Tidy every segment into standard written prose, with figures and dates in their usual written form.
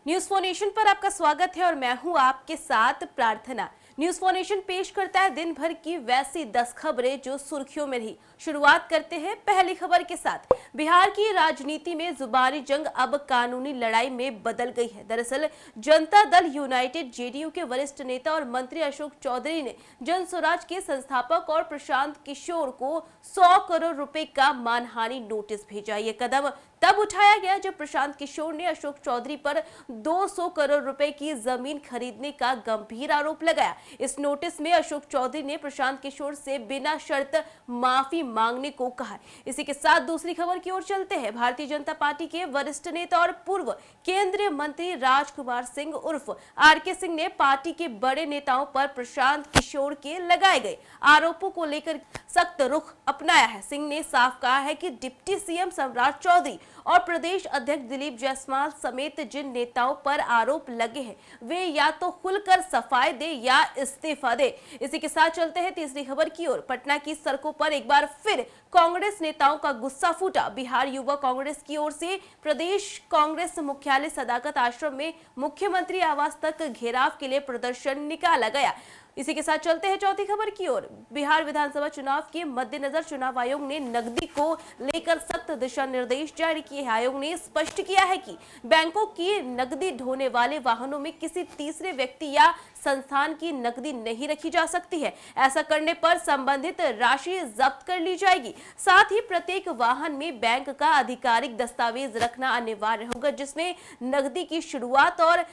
News for nation पर आपका स्वागत है और मैं हूं आपके साथ प्रार्थना। न्यूज फोर नेशन पेश करता है दिन भर की वैसी 10 खबरें जो सुर्खियों में रही। शुरुआत करते हैं पहली खबर के साथ। बिहार की राजनीति में जुबानी जंग अब कानूनी लड़ाई में बदल गई है। दरअसल जनता दल यूनाइटेड जेडीयू के वरिष्ठ नेता और मंत्री अशोक चौधरी ने जन स्वराज के संस्थापक और प्रशांत किशोर को 100 करोड़ रुपए का मानहानि नोटिस भेजा। ये कदम तब उठाया गया जब प्रशांत किशोर ने अशोक चौधरी पर 200 करोड़ रुपए की जमीन खरीदने का गंभीर आरोप लगाया। इस नोटिस में अशोक चौधरी ने प्रशांत किशोर से बिना शर्त माफी मांगने को कहा। इसी के साथ दूसरी खबर की ओर चलते हैं। भारतीय जनता पार्टी के वरिष्ठ नेता और पूर्व केंद्रीय मंत्री राजकुमार सिंह उर्फ आरके सिंह ने पार्टी के बड़े नेताओं पर प्रशांत किशोर के लगाए गए आरोपों को लेकर सख्त रुख अपनाया है। सिंह ने साफ कहा है कि डिप्टी सीएम सम्राट चौधरी और प्रदेश अध्यक्ष दिलीप जायसवाल समेत जिन नेताओं पर आरोप लगे हैं वे या तो खुलकर सफाई दे या इस्तीफा दे। इसी के साथ चलते हैं तीसरी खबर की ओर। पटना की सड़कों पर एक बार फिर कांग्रेस नेताओं का गुस्सा फूटा। बिहार युवा कांग्रेस की ओर से प्रदेश कांग्रेस मुख्यालय सदाकत आश्रम में मुख्यमंत्री आवास तक घेराव के लिए प्रदर्शन निकाला गया। इसी के साथ चलते हैं चौथी खबर की ओर। बिहार विधानसभा चुनाव के मद्देनजर चुनाव आयोग ने नकदी को लेकर सख्त दिशा निर्देश जारी किए हैं। आयोग ने स्पष्ट किया है कि बैंकों की नकदी ढोने वाले वाहनों में किसी तीसरे व्यक्ति या संस्थान की नकदी नहीं रखी जा सकती है। ऐसा करने पर संबंधित राशि जब्त कर ली जाएगी। साथ ही प्रत्येक वाहन में बैंक का आधिकारिक दस्तावेज रखना अनिवार्य होगा जिसमें नकदी की शुरुआत और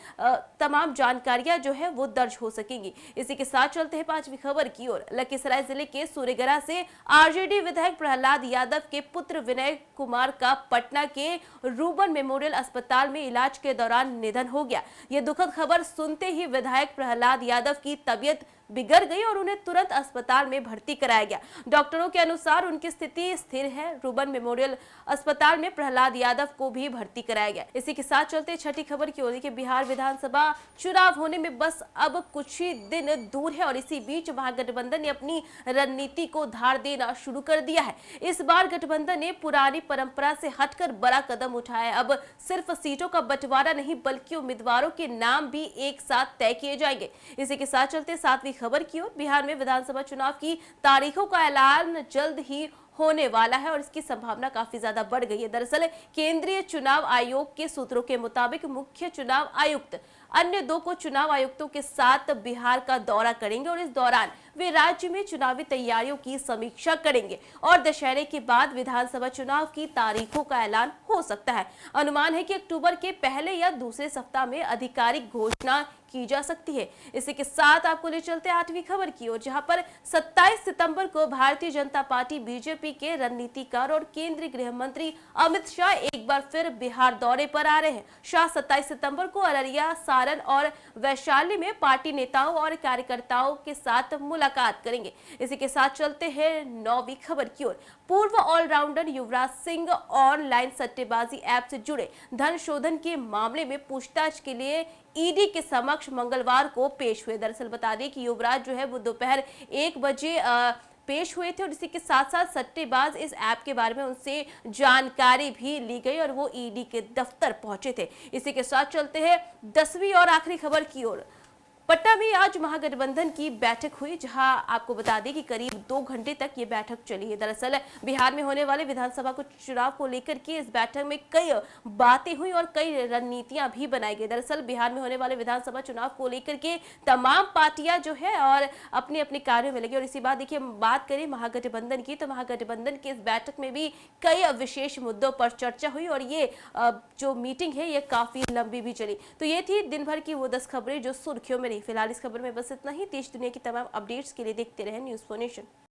तमाम जानकारियां जो है वो दर्ज हो सकेंगी। इसी के साथ चलते हैं पांचवी खबर की ओर। लखीसराय जिले के सूर्यगढ़ से आरजेडी विधायक प्रहलाद यादव के पुत्र विनय कुमार का पटना के रूबन मेमोरियल अस्पताल में इलाज के दौरान निधन हो गया। यह दुखद खबर सुनते ही विधायक प्रहलाद यादव की तबीयत बिगड़ गई और उन्हें तुरंत अस्पताल में भर्ती कराया गया। डॉक्टरों के अनुसार उनकी स्थिति स्थिर है। रूबन मेमोरियल अस्पताल में प्रहलाद यादव को भी भर्ती कराया गया। इसी के साथ चलते छठी खबर की ओर। बिहार विधानसभा चुनाव होने में बस अब कुछ ही दिन दूर है और इसी बीच महागठबंधन ने अपनी रणनीति को धार देना शुरू कर दिया है। इस बार गठबंधन ने पुरानी परंपरा से हटकर बड़ा कदम उठाया है। अब सिर्फ सीटों का बंटवारा नहीं बल्कि उम्मीदवारों के नाम भी एक साथ तय किए जाएंगे। इसी के साथ चलते सातवीं खबर की ओर। बिहार में विधानसभा चुनाव की तारीखों का ऐलान जल्द ही होने वाला है और इसकी संभावना काफी ज्यादा बढ़ गई है। दरअसल केंद्रीय चुनाव आयोग के सूत्रों के मुताबिक मुख्य चुनाव आयुक्त अन्य दो को चुनाव आयुक्तों के साथ बिहार का दौरा करेंगे और इस दौरान वे राज्य में चुनावी तैयारियों की समीक्षा करेंगे और दशहरे के बाद विधानसभा चुनाव की तारीखों का ऐलान हो सकता है। अनुमान है कि अक्टूबर के पहले या दूसरे सप्ताह में आधिकारिक घोषणा की जा सकती है। इसी के साथ आपको ले चलते हैं आठवीं खबर की ओर, जहां पर 27 सितंबर को भारतीय जनता पार्टी बीजेपी के रणनीतिकार और केंद्रीय गृह मंत्री अमित शाह एक बार फिर बिहार दौरे पर आ रहे हैं। शाह 27 सितंबर को अररिया, सारण और वैशाली में पार्टी नेताओं और कार्यकर्ताओं के साथ मुलाकात करेंगे। इसी के साथ चलते हैं नौवीं खबर की ओर। पूर्व ऑलराउंडर युवराज सिंह ऑनलाइन सट्टेबाजी ऐप से जुड़े धन शोधन के मामले में पूछताछ के लिए ईडी के समक्ष मंगलवार को पेश हुए। दरअसल बता दें कि युवराज जो है वो दोपहर 1 बजे पेश हुए थे और इसी के साथ साथ सट्टेबाज इस ऐप के बारे में उनसे जानकारी भी ली गई और वो ईडी के दफ्तर पहुंचे थे। इसी के साथ चलते हैं 10वीं और आखिरी खबर की ओर। पटना में आज महागठबंधन की बैठक हुई, जहां आपको बता दें कि करीब 2 घंटे तक ये बैठक चली है। दरअसल बिहार में होने वाले विधानसभा को चुनाव को लेकर के इस बैठक में कई बातें हुई और कई रणनीतियां भी बनाई गई। दरअसल बिहार में होने वाले विधानसभा चुनाव को लेकर के तमाम पार्टियां जो है और अपने अपने कार्यों में लगी और इसी बात देखिए बात करें महागठबंधन की तो महागठबंधन की इस बैठक में भी कई विशेष मुद्दों पर चर्चा हुई और ये जो मीटिंग है ये काफी लंबी भी चली। तो ये थी दिन भर की वो 10 खबरें जो सुर्खियों में। फिलहाल इस खबर में बस इतना ही। देश दुनिया की तमाम अपडेट्स के लिए देखते रहें न्यूज़4 नेशन।